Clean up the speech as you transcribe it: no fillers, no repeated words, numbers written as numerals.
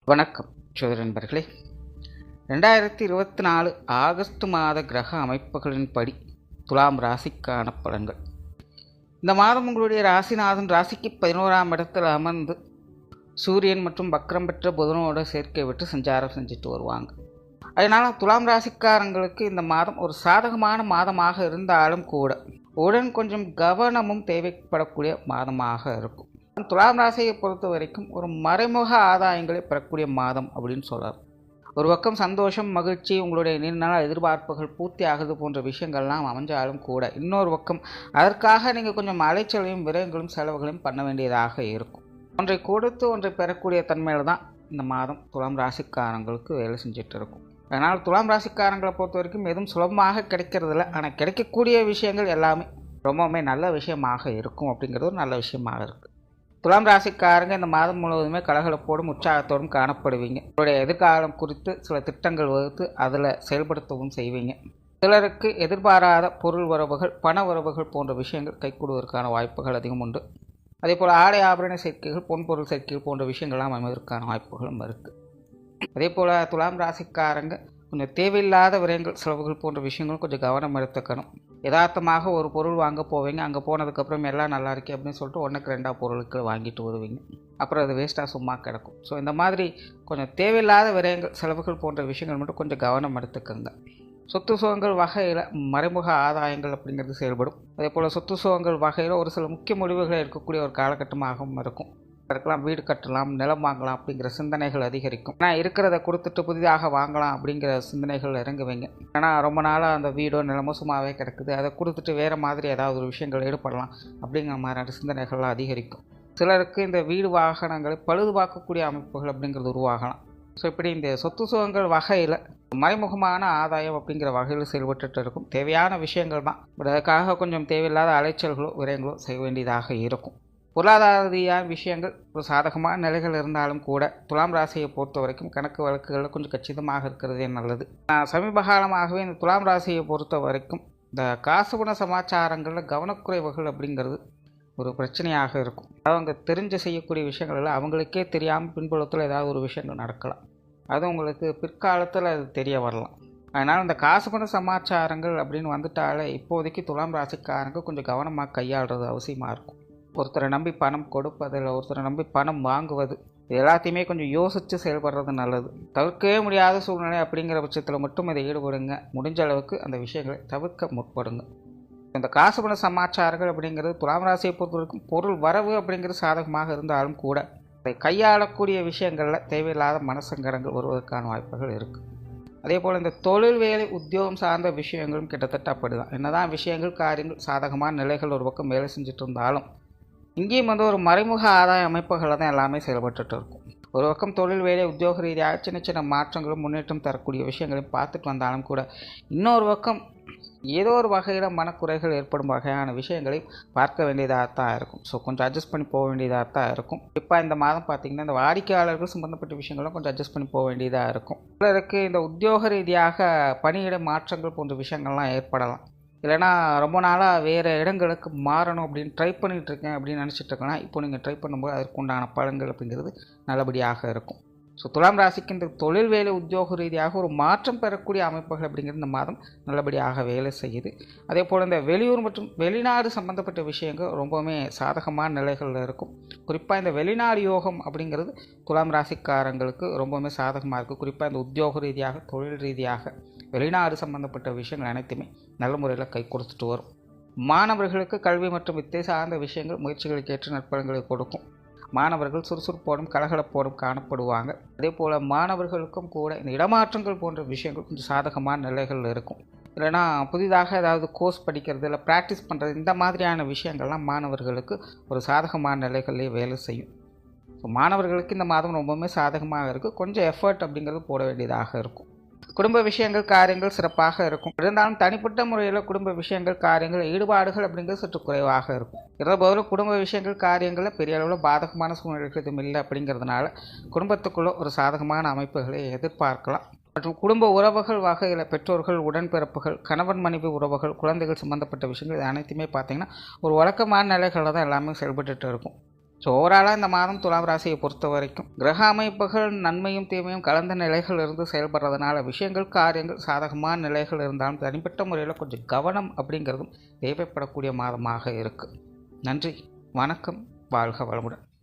வணக்கம் சோதர நண்பர்களே. 2024 ஆகஸ்ட் மாத கிரக அமைப்புகளின்படி துலாம் ராசிக்கான பலன்கள். இந்த மாதம் உங்களுடைய ராசிநாதன் ராசிக்கு 11ஆம் இடத்தில் அமர்ந்து சூரியன் மற்றும் வக்ரம் பெற்ற புதனோட சேர்க்கை விட்டு சஞ்சாரம் செஞ்சுட்டு வருவாங்க. அதனால் துலாம் ராசிக்காரங்களுக்கு இந்த மாதம் ஒரு சாதகமான மாதமாக இருந்தாலும் கூட உடன் கொஞ்சம் கவனமும் தேவைப்படக்கூடிய மாதமாக இருக்கும். துலாம் ராசியை பொறுத்த வரைக்கும் ஒரு மறைமுக ஆதாயங்களை பெறக்கூடிய மாதம் அப்படின்னு சொல்லலாம். ஒரு பக்கம் சந்தோஷம், மகிழ்ச்சி, உங்களுடைய நீண்ட நாள் எதிர்பார்ப்புகள் பூர்த்தி ஆகுது போன்ற விஷயங்கள்லாம் அமைஞ்சாலும் கூட இன்னொரு பக்கம் அதற்காக நீங்கள் கொஞ்சம் அலைச்சலையும் விரயங்களும் செலவுகளையும் பண்ண வேண்டியதாக இருக்கும். ஒன்றை கொடுத்து ஒன்றை பெறக்கூடிய தன்மையில் தான் இந்த மாதம் துலாம் ராசிக்காரங்களுக்கு வேலை செஞ்சுட்டு இருக்கும். அதனால் துலாம் ராசிக்காரங்களை பொறுத்த வரைக்கும் எதுவும் சுலபமாக கிடைக்கிறதில்ல. ஆனால் கிடைக்கக்கூடிய விஷயங்கள் எல்லாமே ரொம்பவுமே நல்ல விஷயமாக இருக்கும் அப்படிங்கிறது ஒரு நல்ல விஷயமாக இருக்குது. துலாம் ராசிக்காரங்க இந்த மாதம் முழுவதுமே கலகலப்போடும் உற்சாகத்தோடும் காணப்படுவீங்க. உங்களுடைய எதிர்காலம் குறித்து சில திட்டங்கள் வகுத்து அதில் செயல்படுத்தவும் செய்வீங்க. சிலருக்கு எதிர்பாராத பொருள் வரவுகள், பண வரவுகள் போன்ற விஷயங்கள் கைகூடுவதற்கான வாய்ப்புகள் அதிகம் உண்டு. அதே போல் ஆடை ஆபரண சேர்க்கைகள், பொன்பொருள் சேர்க்கைகள் போன்ற விஷயங்கள்லாம் அமைவதற்கான வாய்ப்புகளும் இருக்குது. அதே போல் துலாம் ராசிக்காரங்க கொஞ்சம் தேவையில்லாத விரயங்கள், செலவுகள் போன்ற விஷயங்களும் கொஞ்சம் கவனம் எடுத்துக்கணும். யதார்த்தமாக ஒரு பொருள் வாங்க போவீங்க, அங்கே போனதுக்கப்புறம் எல்லாம் நல்லா இருக்கே அப்படின்னு சொல்லிட்டு 1க்கு 2 பொருளுக்கு வாங்கிட்டு வருவீங்க. அப்புறம் அது வேஸ்ட்டாக சும்மா கிடக்கும். ஸோ இந்த மாதிரி கொஞ்சம் தேவையில்லாத விரயங்கள், செலவுகள் போன்ற விஷயங்கள் மட்டும் கொஞ்சம் கவனம் எடுத்துக்கோங்க. சொத்து சுகங்கள் வகையில் மறைமுக ஆதாயங்கள் அப்படிங்கிறது செயல்படும். அதே போல் சொத்து சுகங்கள் வகையில் ஒரு சில முக்கிய முடிவுகளை எடுக்கக்கூடிய ஒரு காலகட்டமாகவும் இருக்கும். இருக்கலாம், வீடு கட்டலாம், நிலம் வாங்கலாம் அப்படிங்கிற சிந்தனைகள் அதிகரிக்கும். ஆனால் இருக்கிறத கொடுத்துட்டு புதிதாக வாங்கலாம் அப்படிங்கிற சிந்தனைகள் இறங்குவீங்க. ஏன்னா ரொம்ப நாளாக அந்த வீடோ நிலமோ சும்மாவே கிடக்குது, அதை கொடுத்துட்டு வேறு மாதிரி ஏதாவது ஒரு விஷயங்கள் ஈடுபடலாம் அப்படிங்கிற மாதிரியான சிந்தனைகள்லாம் அதிகரிக்கும். சிலருக்கு இந்த வீடு வாகனங்களை பழுது பார்க்கக்கூடிய அமைப்புகள் அப்படிங்கிறது உருவாகலாம். ஸோ இப்படி இந்த சொத்து சுகங்கள் வகையில் மறைமுகமான ஆதாயம் அப்படிங்கிற வகையில் செயல்பட்டு இருக்கும். தேவையான விஷயங்கள் தான், பட் அதுக்காக கொஞ்சம் தேவையில்லாத அலைச்சல்களோ விரயங்களோ செய்ய வேண்டியதாக இருக்கும். பொருளாதார ரீதியான விஷயங்கள் ஒரு சாதகமான நிலைகள் இருந்தாலும் கூட துலாம் ராசியை பொறுத்த வரைக்கும் கணக்கு வழக்குகளில் கொஞ்சம் கச்சிதமாக இருக்கிறதே நல்லது. சமீப காலமாகவே இந்த துலாம் ராசியை பொறுத்த வரைக்கும் இந்த காசுபண சமாச்சாரங்களில் கவனக்குறைவுகள் அப்படிங்கிறது ஒரு பிரச்சனையாக இருக்கும். அவங்க தெரிஞ்சு செய்யக்கூடிய விஷயங்கள் எல்லாம் அவங்களுக்கே தெரியாமல் பின்புலத்தில் ஏதாவது ஒரு விஷயங்கள் நடக்கலாம். அது உங்களுக்கு பிற்காலத்தில் அது தெரிய வரலாம். அதனால் இந்த காசுபண சமாச்சாரங்கள் அப்படின்னு வந்துட்டாலே இப்போதைக்கு துலாம் ராசிக்காரங்க கொஞ்சம் கவனமாக கையாளுறது அவசியமாக இருக்கும். ஒருத்தரை நம்பி பணம் கொடுப்பதில், ஒருத்தரை நம்பி பணம் வாங்குவது, இது எல்லாத்தையுமே கொஞ்சம் யோசித்து செயல்படுறது நல்லது. தவிர்க்கவே முடியாத சூழ்நிலை அப்படிங்கிற பட்சத்தில் மட்டும் இதை ஈடுபடுங்க. முடிஞ்ச அளவுக்கு அந்த விஷயங்களை தவிர்க்க முற்படுங்க. இந்த காசுபண சமாச்சாரங்கள் அப்படிங்கிறது துலாம் ராசியை பொறுத்தவரைக்கும் பொருள் வரவு அப்படிங்கிறது சாதகமாக இருந்தாலும் கூட அதை கையாளக்கூடிய விஷயங்களில் தேவையில்லாத மனசங்கடங்கள் வருவதற்கான வாய்ப்புகள் இருக்குது. அதே போல் இந்த தொழில், வேலை, உத்தியோகம் சார்ந்த விஷயங்களும் கிட்டத்தட்ட அப்படி தான். என்னதான் விஷயங்கள், காரியங்கள், சாதகமான நிலைகள் ஒரு பக்கம் வேலை செஞ்சுட்டு இருந்தாலும் இங்கேயும் ஒரு மறைமுக ஆதாய அமைப்புகளில் தான் எல்லாமே செயல்பட்டு இருக்கும். ஒரு பக்கம் தொழில், வேலை, உத்தியோக ரீதியாக சின்ன சின்ன மாற்றங்களும் முன்னேற்றம் தரக்கூடிய விஷயங்களையும் பார்த்துட்டு வந்தாலும் கூட இன்னொரு பக்கம் ஏதோ ஒரு வகையில் மனக்குறைகள் ஏற்படும் வகையான விஷயங்களை பார்க்க வேண்டியதாக தான் இருக்கும். ஸோ கொஞ்சம் அட்ஜஸ்ட் பண்ணி போக வேண்டியதாக தான் இருக்கும். இப்போ இந்த மாதம் பார்த்திங்கன்னா இந்த வாடிக்கையாளர்கள் சம்மந்தப்பட்ட விஷயங்களும் கொஞ்சம் அட்ஜஸ்ட் பண்ணி போக வேண்டியதாக இருக்கும். சிலருக்கு இந்த உத்தியோக ரீதியாக பணியிட மாற்றங்கள் போன்ற விஷயங்கள்லாம் ஏற்படலாம். இல்லைனா ரொம்ப நாளாக வேறு இடங்களுக்கு மாறணும் அப்படின்னு ட்ரை பண்ணிகிட்ருக்கேன் அப்படின்னு நினச்சிட்ருக்கேன்னா இப்போ நீங்கள் ட்ரை பண்ணும்போது அதற்கு உண்டான பலன்கள் அப்படிங்கிறது நல்லபடியாக இருக்கும். ஸோ துலாம் ராசிக்கு இந்த தொழில், வேலை, உத்தியோக ரீதியாக ஒரு மாற்றம் பெறக்கூடிய அமைப்புகள் அப்படிங்கிறது இந்த மாதம் நல்லபடியாக வேலை செய்யுது. அதே போல் இந்த வெளியூர் மற்றும் வெளிநாடு சம்மந்தப்பட்ட விஷயங்கள் ரொம்பவுமே சாதகமான நிலைகளில் இருக்கும். குறிப்பாக இந்த வெளிநாடு யோகம் அப்படிங்கிறது துலாம் ராசிக்காரங்களுக்கு ரொம்பவுமே சாதகமாக இருக்குது. குறிப்பாக இந்த உத்தியோக ரீதியாக, தொழில் ரீதியாக வெளிநாடு சம்பந்தப்பட்ட விஷயங்கள் அனைத்துமே நல்ல முறையில் கை கொடுத்துட்டு வரும். மாணவர்களுக்கு கல்வி மற்றும் வித்தை சார்ந்த விஷயங்கள் முயற்சிகளுக்கு ஏற்ற நற்பலன்களை கொடுக்கும். மாணவர்கள் சுறுசுறுப்போடும் கலகலப்போடும் காணப்படுவாங்க. அதே போல் மாணவர்களுக்கும் கூட இந்த இடமாற்றங்கள் போன்ற விஷயங்கள் கொஞ்சம் சாதகமான நிலைகள் இருக்கும். இல்லைனா புதிதாக ஏதாவது கோர்ஸ் படிக்கிறது, இல்லை ப்ராக்டிஸ் பண்ணுறது, இந்த மாதிரியான விஷயங்கள்லாம் மாணவர்களுக்கு ஒரு சாதகமான நிலைகளிலே வேலை செய்யும். ஸோ மாணவர்களுக்கு இந்த மாதம் ரொம்பவுமே சாதகமாக இருக்குது. கொஞ்சம் எஃபர்ட் அப்படிங்கிறது போட வேண்டியதாக இருக்கும். குடும்ப விஷயங்கள், காரியங்கள் சிறப்பாக இருக்கும். இருந்தாலும் தனிப்பட்ட முறையில் குடும்ப விஷயங்கள், காரியங்கள், ஈடுபாடுகள் அப்படிங்கிறது சற்று குறைவாக இருக்கும். இருந்தபோது குடும்ப விஷயங்கள், காரியங்களில் பெரிய அளவில் பாதகமான சூழ்நிலைகள் எதுவும் இல்லை அப்படிங்கிறதுனால குடும்பத்துக்குள்ளே ஒரு சாதகமான அமைப்புகளை எதிர்பார்க்கலாம். மற்றும் குடும்ப உறவுகள் வகையில் பெற்றோர்கள், உடன்பிறப்புகள், கணவன் மனைவி உறவுகள், குழந்தைகள் சம்மந்தப்பட்ட விஷயங்கள் இது அனைத்துமே பார்த்திங்கன்னா ஒரு வழக்கமான நிலைகளில் தான் எல்லாமே செயல்பட்டு இருக்கும். ஸோ ஓவராலாக இந்த மாதம் துலாம் ராசியை பொறுத்த வரைக்கும் கிரக அமைப்புகள் நன்மையும் தீமையும் கலந்த நிலைகள் இருந்து செயல்படுறதுனால விஷயங்கள் காரியங்கள் சாதகமான நிலைகள் இருந்தாலும் தனிப்பட்ட முறையில் கொஞ்சம் கவனம் அப்படிங்கிறதும் தேவைப்படக்கூடிய மாதமாக இருக்குது. நன்றி, வணக்கம், வாழ்க வளமுடன்.